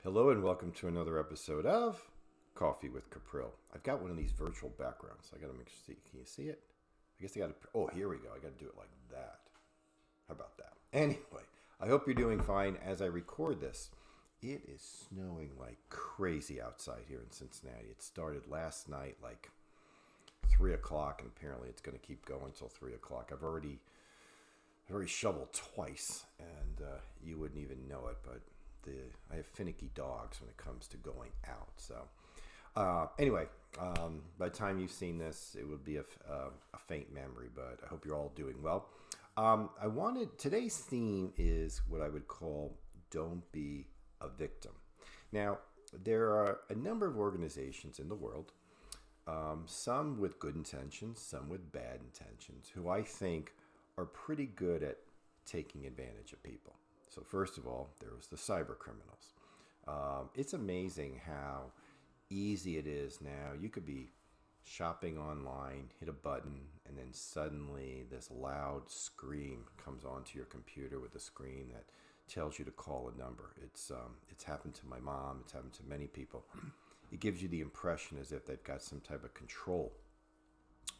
Hello and welcome to another episode of Coffee with Capril. I've got one of these virtual backgrounds. I got to make sure. Can you see it? I guess I got to. Oh, here we go. I got to do it like that. How about that? Anyway, I hope you're doing fine as I record this. It is snowing like crazy outside here in Cincinnati. It started last night like 3 o'clock, and apparently it's going to keep going until 3 o'clock. I've already shoveled twice, and you wouldn't even know it, but I have finicky dogs when it comes to going out. So anyway, by the time you've seen this, it would be a faint memory, but I hope you're all doing well. Today's theme is what I would call don't be a victim. Now, there are a number of organizations in the world, some with good intentions, some with bad intentions, who I think are pretty good at taking advantage of people. So first of all, there was the cyber criminals. It's amazing how easy it is now. You could be shopping online, hit a button, and then suddenly this loud scream comes onto your computer with a screen that tells you to call a number. It's happened to my mom. It's happened to many people. It gives you the impression as if they've got some type of control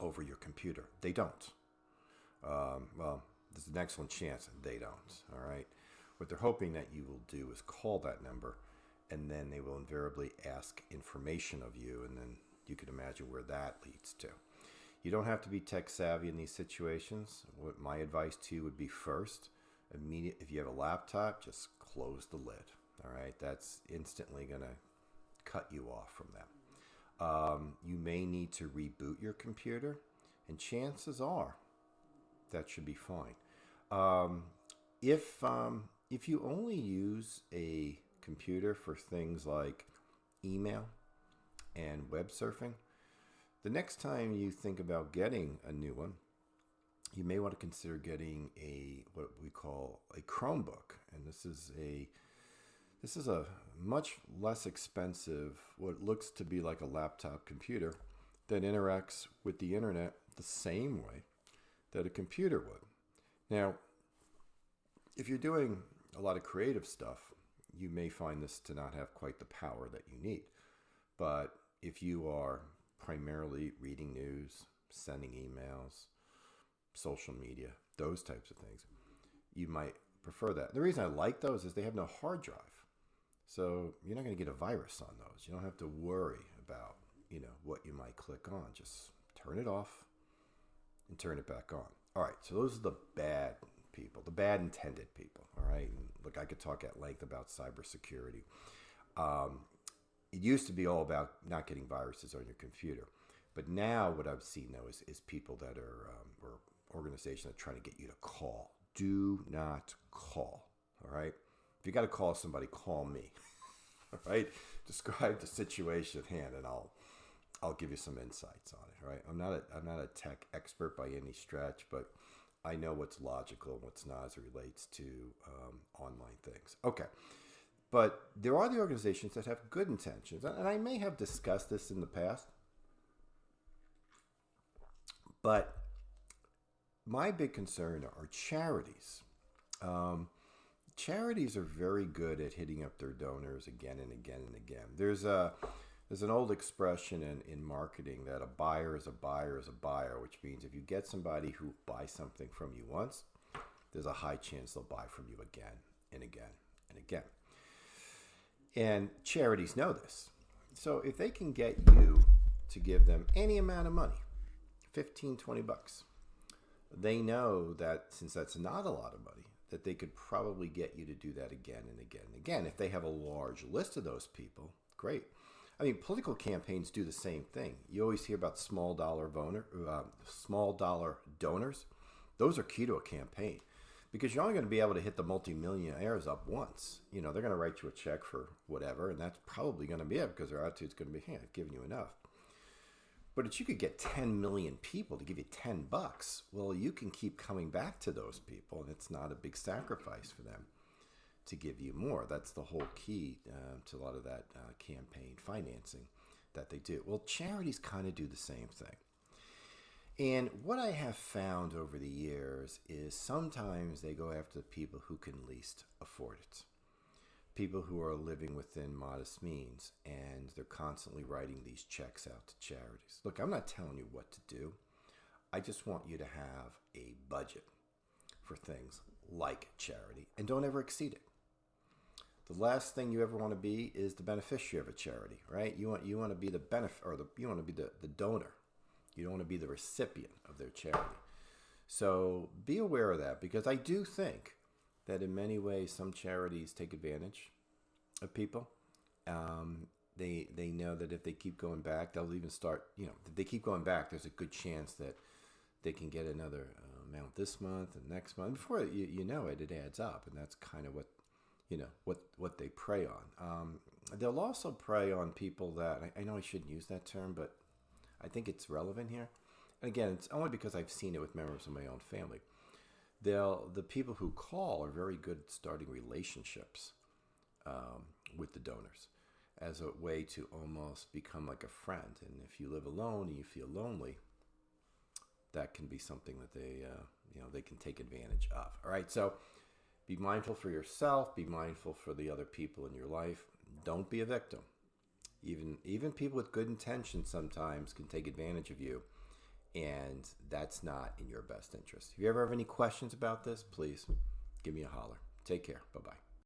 over your computer. They don't. Well, there's an excellent chance they don't. All right. What they're hoping that you will do is call that number, and then they will invariably ask information of you, and then you can imagine where that leads to. You don't have to be tech savvy in these situations. What my advice to you would be first, if you have a laptop, just close the lid. All right, that's instantly going to cut you off from them. You may need to reboot your computer, and chances are that should be fine. If you only use a computer for things like email and web surfing, the next time you think about getting a new one, you may want to consider getting what we call a Chromebook, and this is a much less expensive, what looks to be like a laptop computer that interacts with the internet the same way that a computer would. Now, if you're doing a lot of creative stuff, you may find this to not have quite the power that you need. But if you are primarily reading news, sending emails, social media, those types of things, you might prefer that. The reason I like those is they have no hard drive. So you're not going to get a virus on those. You don't have to worry about, what you might click on. Just turn it off and turn it back on. All right, so those are the bad people, the bad intended people. All right, and look, I could talk at length about cybersecurity. It used to be all about not getting viruses on your computer, but now what I've seen though is people that are or organizations that are trying to get you to call. Do not call. All right, if you got to call somebody, call me. All right, describe the situation at hand, and I'll give you some insights on it. All right, I'm not a tech expert by any stretch, but I know what's logical and what's not as it relates to online things. Okay. But there are the organizations that have good intentions. And I may have discussed this in the past. But my big concern are charities. Charities are very good at hitting up their donors again and again and again. There's an old expression in marketing that a buyer is a buyer is a buyer, which means if you get somebody who buys something from you once, there's a high chance they'll buy from you again and again and again. And charities know this. So if they can get you to give them any amount of money, 15, 20 bucks, they know that since that's not a lot of money, that they could probably get you to do that again and again and again. If they have a large list of those people, great. I mean, political campaigns do the same thing. You always hear about small dollar donors. Those are key to a campaign because you're only going to be able to hit the multimillionaires up once. They're going to write you a check for whatever, and that's probably going to be it because their attitude's going to be, hey, I've given you enough. But if you could get 10 million people to give you 10 bucks, well, you can keep coming back to those people, and it's not a big sacrifice for them to give you more. That's the whole key to a lot of that campaign financing that they do. Well, charities kind of do the same thing. And what I have found over the years is sometimes they go after the people who can least afford it. people who are living within modest means, and they're constantly writing these checks out to charities. Look, I'm not telling you what to do. I just want you to have a budget for things like charity, and don't ever exceed it. The last thing you ever want to be is the beneficiary of a charity, right? You want to be the benefit, or you want to be the donor. You don't want to be the recipient of their charity. So be aware of that, because I do think that in many ways some charities take advantage of people. They know that if they keep going back, they'll even start, if they keep going back, there's a good chance that they can get another amount this month and next month. Before you know it, it adds up, and that's kind of what they prey on. They'll also prey on people that, I know I shouldn't use that term, but I think it's relevant here. And again, it's only because I've seen it with members of my own family. The people who call are very good at starting relationships with the donors as a way to almost become like a friend. And if you live alone and you feel lonely, that can be something that they can take advantage of. All right, so be mindful for yourself. Be mindful for the other people in your life. Don't be a victim. Even people with good intentions sometimes can take advantage of you, and that's not in your best interest. If you ever have any questions about this, please give me a holler. Take care. Bye-bye.